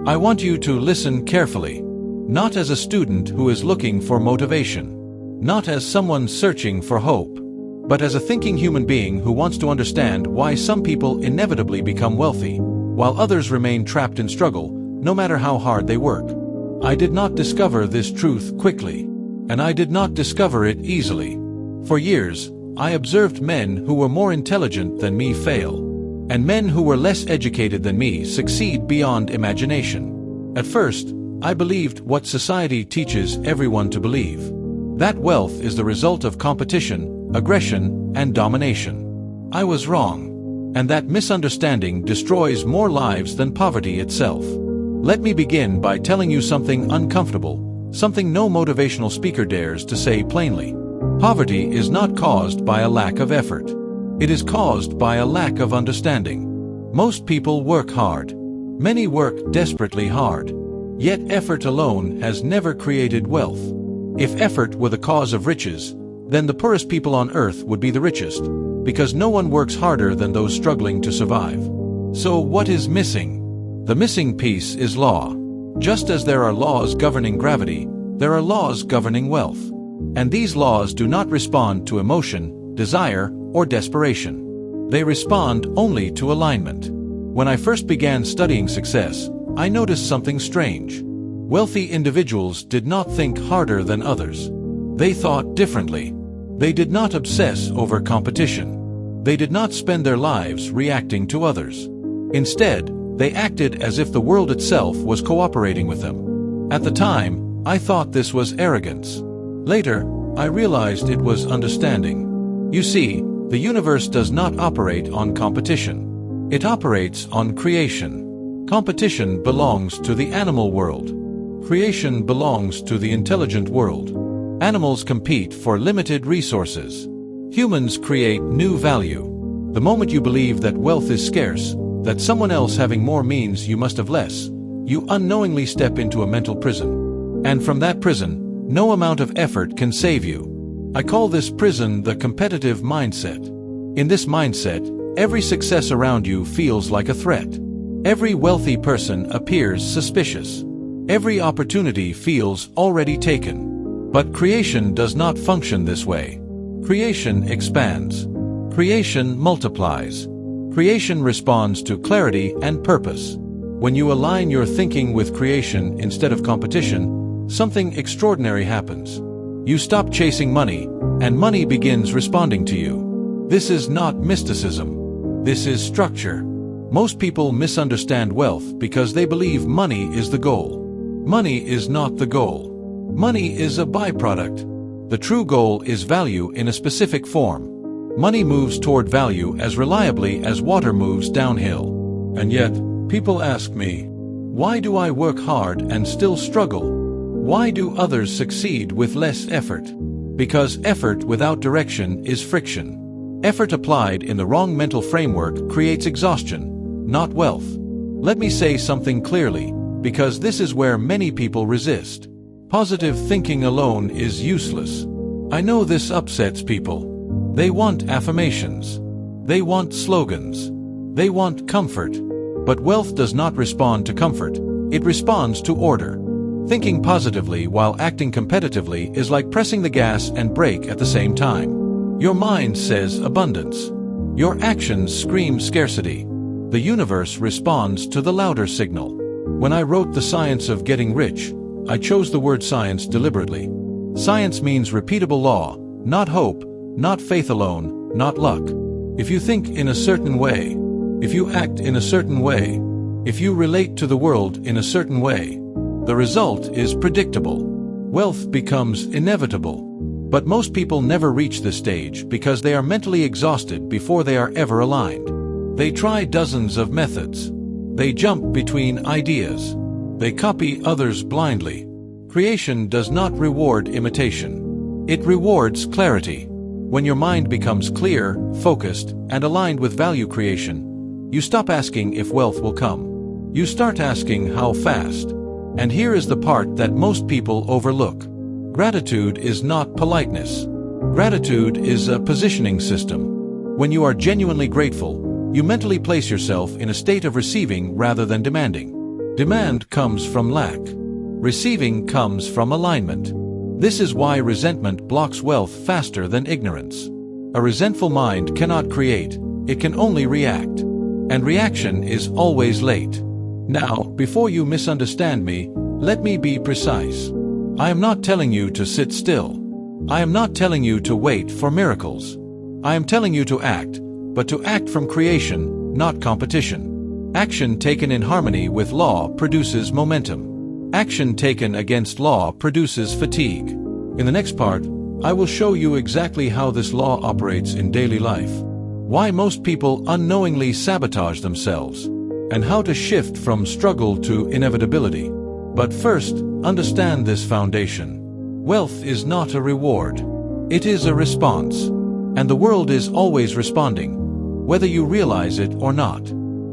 I want you to listen carefully, not as a student who is looking for motivation, not as someone searching for hope, but as a thinking human being who wants to understand why some people inevitably become wealthy, while others remain trapped in struggle, no matter how hard they work. I did not discover this truth quickly, and I did not discover it easily. For years, I observed men who were more intelligent than me fail, and men who were less educated than me succeed beyond imagination. At first, I believed what society teaches everyone to believe: that wealth is the result of competition, aggression, and domination. I was wrong, and that misunderstanding destroys more lives than poverty itself. Let me begin by telling you something uncomfortable, something no motivational speaker dares to say plainly. Poverty is not caused by a lack of effort. It is caused by a lack of understanding. Most people work hard. Many work desperately hard. Yet effort alone has never created wealth. If effort were the cause of riches, then the poorest people on earth would be the richest, because no one works harder than those struggling to survive. So what is missing? The missing piece is law. Just as there are laws governing gravity, there are laws governing wealth. And these laws do not respond to emotion, desire, or desperation. They respond only to alignment. When I first began studying success, I noticed something strange. Wealthy individuals did not think harder than others. They thought differently. They did not obsess over competition. They did not spend their lives reacting to others. Instead, they acted as if the world itself was cooperating with them. At the time, I thought this was arrogance. Later, I realized it was understanding. You see, the universe does not operate on competition. It operates on creation. Competition belongs to the animal world. Creation belongs to the intelligent world. Animals compete for limited resources. Humans create new value. The moment you believe that wealth is scarce, that someone else having more means you must have less, you unknowingly step into a mental prison. And from that prison, no amount of effort can save you. I call this prison the competitive mindset. In this mindset, every success around you feels like a threat. Every wealthy person appears suspicious. Every opportunity feels already taken. But creation does not function this way. Creation expands. Creation multiplies. Creation responds to clarity and purpose. When you align your thinking with creation instead of competition, something extraordinary happens. You stop chasing money, and money begins responding to you. This is not mysticism. This is structure. Most people misunderstand wealth because they believe money is the goal. Money is not the goal. Money is a byproduct. The true goal is value in a specific form. Money moves toward value as reliably as water moves downhill. And yet, people ask me, why do I work hard and still struggle? Why do others succeed with less effort? Because effort without direction is friction. Effort applied in the wrong mental framework creates exhaustion, not wealth. Let me say something clearly, because this is where many people resist. Positive thinking alone is useless. I know this upsets people. They want affirmations. They want slogans. They want comfort. But wealth does not respond to comfort. It responds to order. Thinking positively while acting competitively is like pressing the gas and brake at the same time. Your mind says abundance. Your actions scream scarcity. The universe responds to the louder signal. When I wrote The Science of Getting Rich, I chose the word science deliberately. Science means repeatable law, not hope, not faith alone, not luck. If you think in a certain way, if you act in a certain way, if you relate to the world in a certain way, the result is predictable. Wealth becomes inevitable. But most people never reach this stage because they are mentally exhausted before they are ever aligned. They try dozens of methods. They jump between ideas. They copy others blindly. Creation does not reward imitation. It rewards clarity. When your mind becomes clear, focused, and aligned with value creation, you stop asking if wealth will come. You start asking how fast. And here is the part that most people overlook. Gratitude is not politeness. Gratitude is a positioning system. When you are genuinely grateful, you mentally place yourself in a state of receiving rather than demanding. Demand comes from lack. Receiving comes from alignment. This is why resentment blocks wealth faster than ignorance. A resentful mind cannot create, it can only react. And reaction is always late. Now, before you misunderstand me, let me be precise. I am not telling you to sit still. I am not telling you to wait for miracles. I am telling you to act, but to act from creation, not competition. Action taken in harmony with law produces momentum. Action taken against law produces fatigue. In the next part, I will show you exactly how this law operates in daily life, why most people unknowingly sabotage themselves, and how to shift from struggle to inevitability. But first, understand this foundation. Wealth is not a reward. It is a response. And the world is always responding, whether you realize it or not.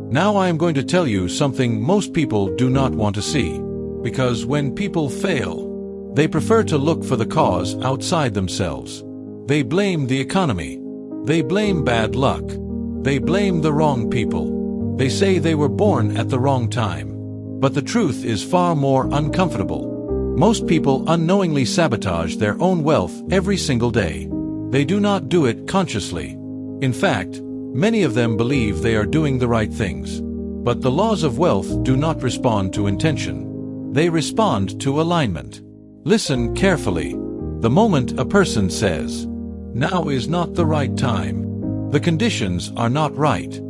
Now I am going to tell you something most people do not want to see. Because when people fail, they prefer to look for the cause outside themselves. They blame the economy. They blame bad luck. They blame the wrong people. They say they were born at the wrong time. But the truth is far more uncomfortable. Most people unknowingly sabotage their own wealth every single day. They do not do it consciously. In fact, many of them believe they are doing the right things. But the laws of wealth do not respond to intention. They respond to alignment. Listen carefully. The moment a person says, "Now is not the right time. The conditions are not right.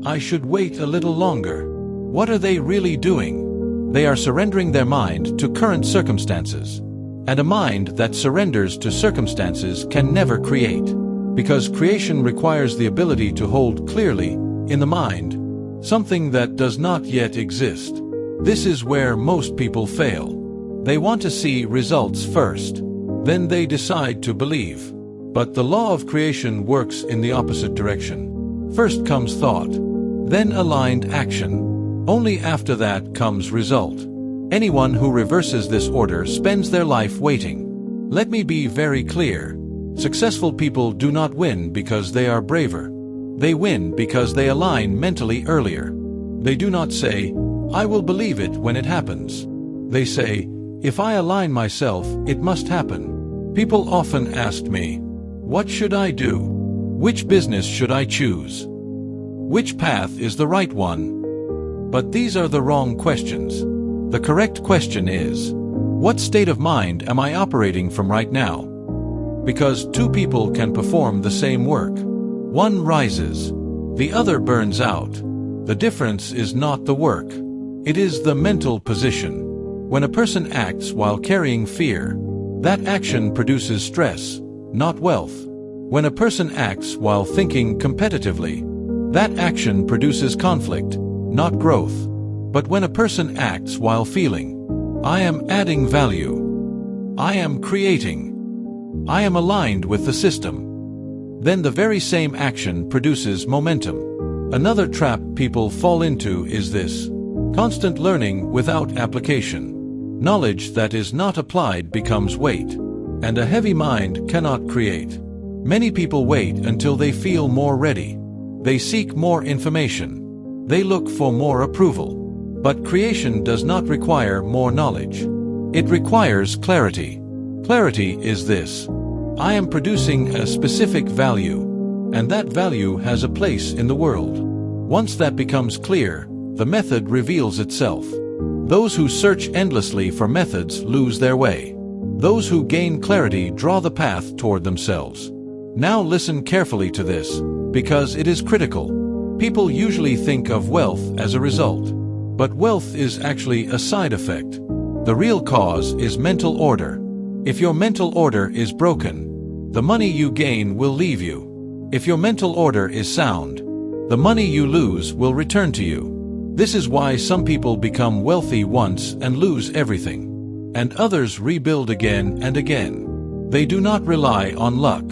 I should wait a little longer," what are they really doing? They are surrendering their mind to current circumstances. And a mind that surrenders to circumstances can never create. Because creation requires the ability to hold clearly, in the mind, something that does not yet exist. This is where most people fail. They want to see results first. Then they decide to believe. But the law of creation works in the opposite direction. First comes thought, then aligned action. Only after that comes result. Anyone who reverses this order spends their life waiting. Let me be very clear. Successful people do not win because they are braver. They win because they align mentally earlier. They do not say, "I will believe it when it happens." They say, "If I align myself, it must happen." People often ask me, "What should I do? Which business should I choose? Which path is the right one?" But these are the wrong questions. The correct question is, what state of mind am I operating from right now? Because two people can perform the same work. One rises, the other burns out. The difference is not the work. It is the mental position. When a person acts while carrying fear, that action produces stress, not wealth. When a person acts while thinking competitively, that action produces conflict, not growth. But when a person acts while feeling, "I am adding value. I am creating. I am aligned with the system," then the very same action produces momentum. Another trap people fall into is this: constant learning without application. Knowledge that is not applied becomes weight, and a heavy mind cannot create. Many people wait until they feel more ready. They seek more information. They look for more approval. But creation does not require more knowledge. It requires clarity. Clarity is this: I am producing a specific value, and that value has a place in the world. Once that becomes clear, the method reveals itself. Those who search endlessly for methods lose their way. Those who gain clarity draw the path toward themselves. Now listen carefully to this, because it is critical. People usually think of wealth as a result. But wealth is actually a side effect. The real cause is mental order. If your mental order is broken, the money you gain will leave you. If your mental order is sound, the money you lose will return to you. This is why some people become wealthy once and lose everything, and others rebuild again and again. They do not rely on luck.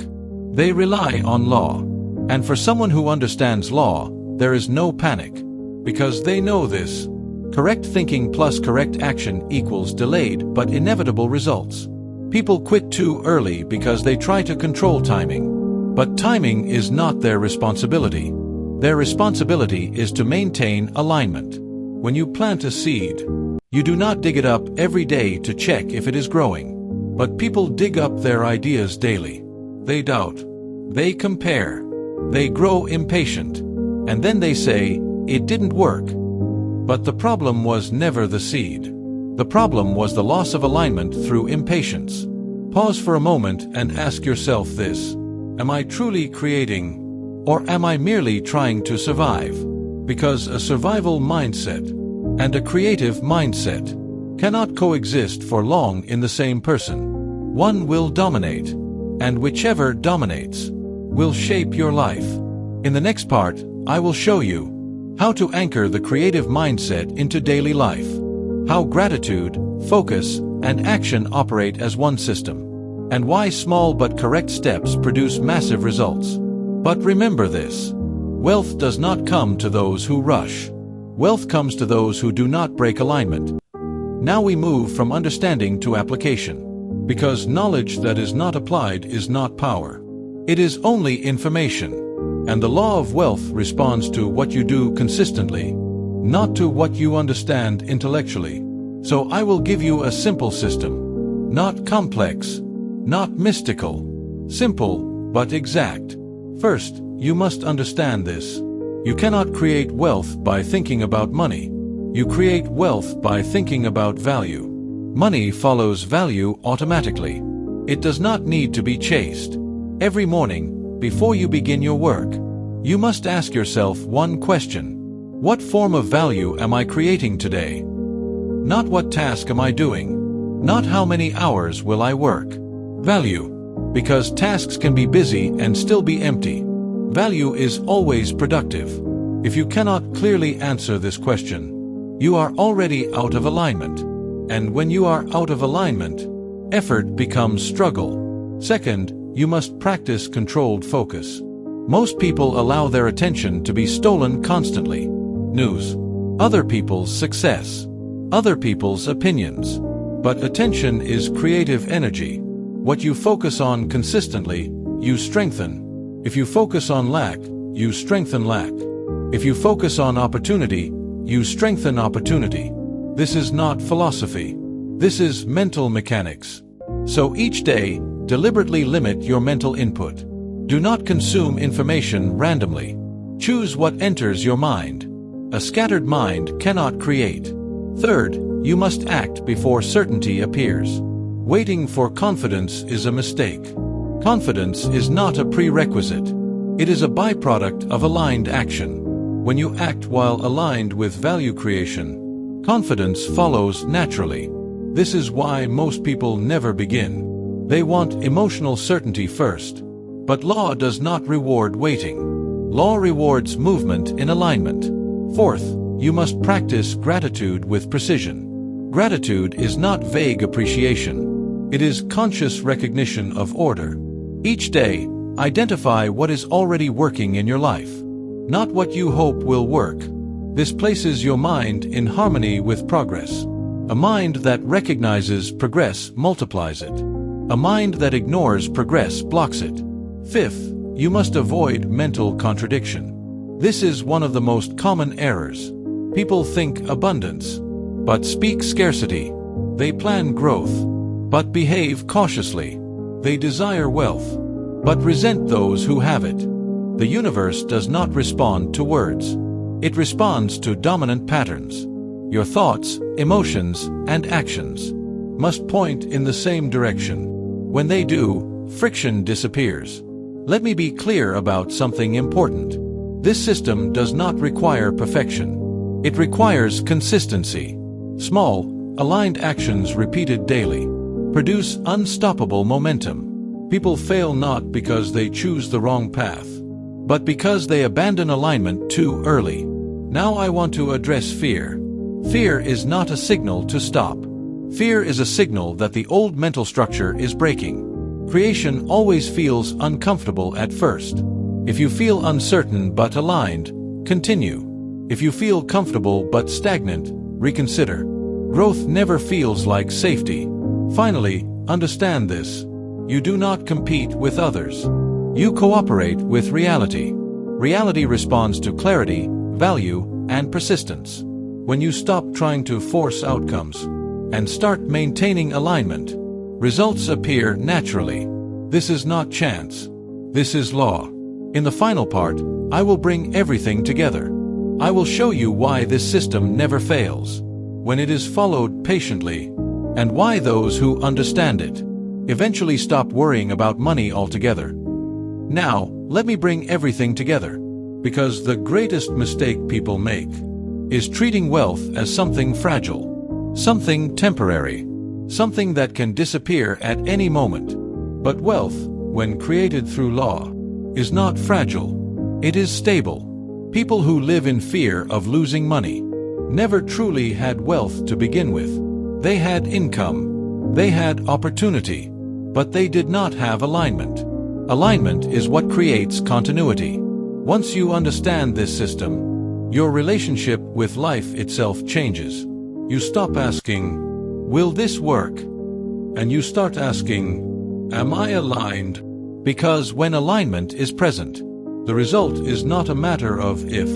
They rely on law. And for someone who understands law, there is no panic. Because they know this. Correct thinking plus correct action equals delayed but inevitable results. People quit too early because they try to control timing. But timing is not their responsibility. Their responsibility is to maintain alignment. When you plant a seed, you do not dig it up every day to check if it is growing. But people dig up their ideas daily. They doubt. They compare. They grow impatient. And then they say, "It didn't work." But the problem was never the seed. The problem was the loss of alignment through impatience. Pause for a moment and ask yourself this: am I truly creating, or am I merely trying to survive? Because a survival mindset and a creative mindset cannot coexist for long in the same person. One will dominate, and whichever dominates will shape your life. In the next part, I will show you how to anchor the creative mindset into daily life, how gratitude, focus, and action operate as one system, and why small but correct steps produce massive results. But remember this: wealth does not come to those who rush. Wealth comes to those who do not break alignment. Now we move from understanding to application. Because knowledge that is not applied is not power. It is only information. And the law of wealth responds to what you do consistently, not to what you understand intellectually. So I will give you a simple system. Not complex, not mystical. Simple, but exact. First, you must understand this. You cannot create wealth by thinking about money. You create wealth by thinking about value. Money follows value automatically. It does not need to be chased. Every morning, before you begin your work, you must ask yourself one question: what form of value am I creating today? Not what task am I doing? Not how many hours will I work? Value. Because tasks can be busy and still be empty. Value is always productive. If you cannot clearly answer this question, you are already out of alignment. And when you are out of alignment, effort becomes struggle. Second, you must practice controlled focus. Most people allow their attention to be stolen constantly. News, other people's success, other people's opinions. But attention is creative energy. What you focus on consistently, you strengthen. If you focus on lack, you strengthen lack. If you focus on opportunity, you strengthen opportunity. This is not philosophy. This is mental mechanics. So each day, deliberately limit your mental input. Do not consume information randomly. Choose what enters your mind. A scattered mind cannot create. Third, you must act before certainty appears. Waiting for confidence is a mistake. Confidence is not a prerequisite. It is a byproduct of aligned action. When you act while aligned with value creation, confidence follows naturally. This is why most people never begin. They want emotional certainty first. But law does not reward waiting. Law rewards movement in alignment. Fourth, you must practice gratitude with precision. Gratitude is not vague appreciation. It is conscious recognition of order. Each day, identify what is already working in your life, not what you hope will work. This places your mind in harmony with progress. A mind that recognizes progress multiplies it. A mind that ignores progress blocks it. Fifth, you must avoid mental contradiction. This is one of the most common errors. People think abundance, but speak scarcity. They plan growth, but behave cautiously. They desire wealth, but resent those who have it. The universe does not respond to words. It responds to dominant patterns. Your thoughts, emotions, and actions must point in the same direction. When they do, friction disappears. Let me be clear about something important. This system does not require perfection. It requires consistency. Small, aligned actions repeated daily produce unstoppable momentum. People fail not because they choose the wrong path, but because they abandon alignment too early. Now I want to address fear. Fear is not a signal to stop. Fear is a signal that the old mental structure is breaking. Creation always feels uncomfortable at first. If you feel uncertain but aligned, continue. If you feel comfortable but stagnant, reconsider. Growth never feels like safety. Finally, understand this. You do not compete with others. You cooperate with reality. Reality responds to clarity, value, and persistence. When you stop trying to force outcomes and start maintaining alignment, results appear naturally. This is not chance. This is law. In the final part, I will bring everything together. I will show you why this system never fails when it is followed patiently, and why those who understand it eventually stop worrying about money altogether. Now, let me bring everything together, because the greatest mistake people make is treating wealth as something fragile, something temporary, something that can disappear at any moment. But wealth, when created through law, is not fragile. It is stable. People who live in fear of losing money never truly had wealth to begin with. They had income, they had opportunity, but they did not have alignment. Alignment is what creates continuity. Once you understand this system, your relationship with life itself changes. You stop asking, "Will this work?" and you start asking, "Am I aligned?" Because when alignment is present, the result is not a matter of if,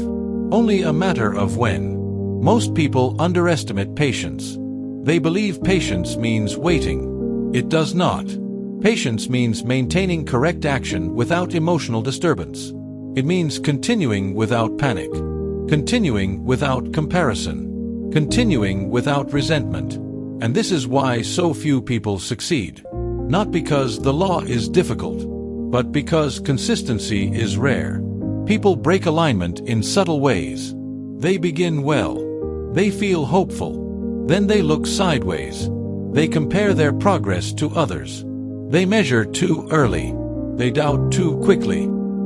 only a matter of when. Most people underestimate patience. They believe patience means waiting. It does not. Patience means maintaining correct action without emotional disturbance. It means continuing without panic, continuing without comparison, continuing without resentment. And this is why so few people succeed. Not because the law is difficult, but because consistency is rare. People break alignment in subtle ways. They begin well. They feel hopeful. Then they look sideways. They compare their progress to others. They measure too early. They doubt too quickly.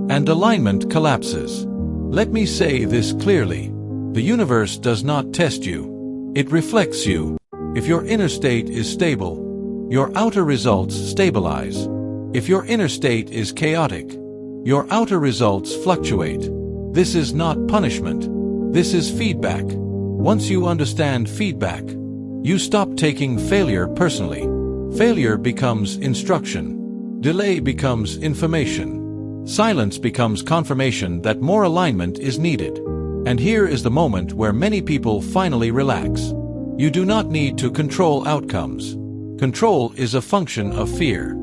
And alignment collapses. Let me say this clearly. The universe does not test you. It reflects you. If your inner state is stable, your outer results stabilize. If your inner state is chaotic, your outer results fluctuate. This is not punishment. This is feedback. Once you understand feedback, you stop taking failure personally. Failure becomes instruction. Delay becomes information. Silence becomes confirmation that more alignment is needed. And here is the moment where many people finally relax. You do not need to control outcomes. Control is a function of fear.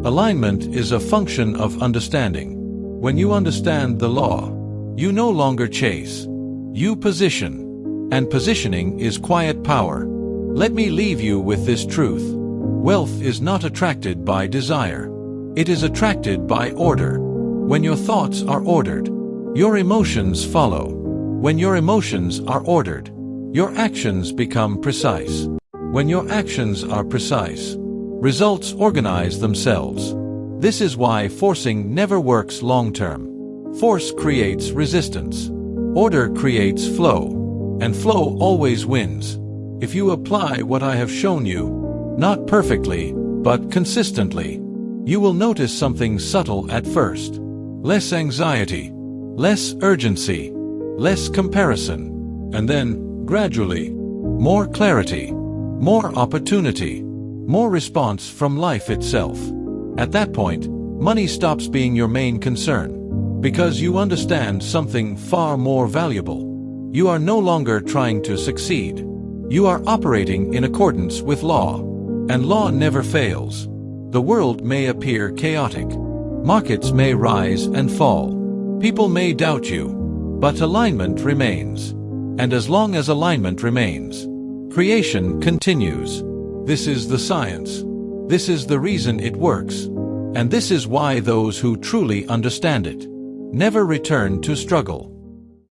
Alignment is a function of understanding. When you understand the law, you no longer chase. You position. And positioning is quiet power. Let me leave you with this truth. Wealth is not attracted by desire. It is attracted by order. When your thoughts are ordered, your emotions follow. When your emotions are ordered, your actions become precise. When your actions are precise, results organize themselves. This is why forcing never works long term. Force creates resistance. Order creates flow. And flow always wins. If you apply what I have shown you, not perfectly, but consistently, you will notice something subtle at first. Less anxiety, less urgency, less comparison, and then, gradually, more clarity, more opportunity, more response from life itself. At that point, money stops being your main concern, because you understand something far more valuable. You are no longer trying to succeed. You are operating in accordance with law, and law never fails. The world may appear chaotic. Markets may rise and fall. People may doubt you, but alignment remains. And as long as alignment remains, creation continues. This is the science. This is the reason it works. And this is why those who truly understand it never return to struggle.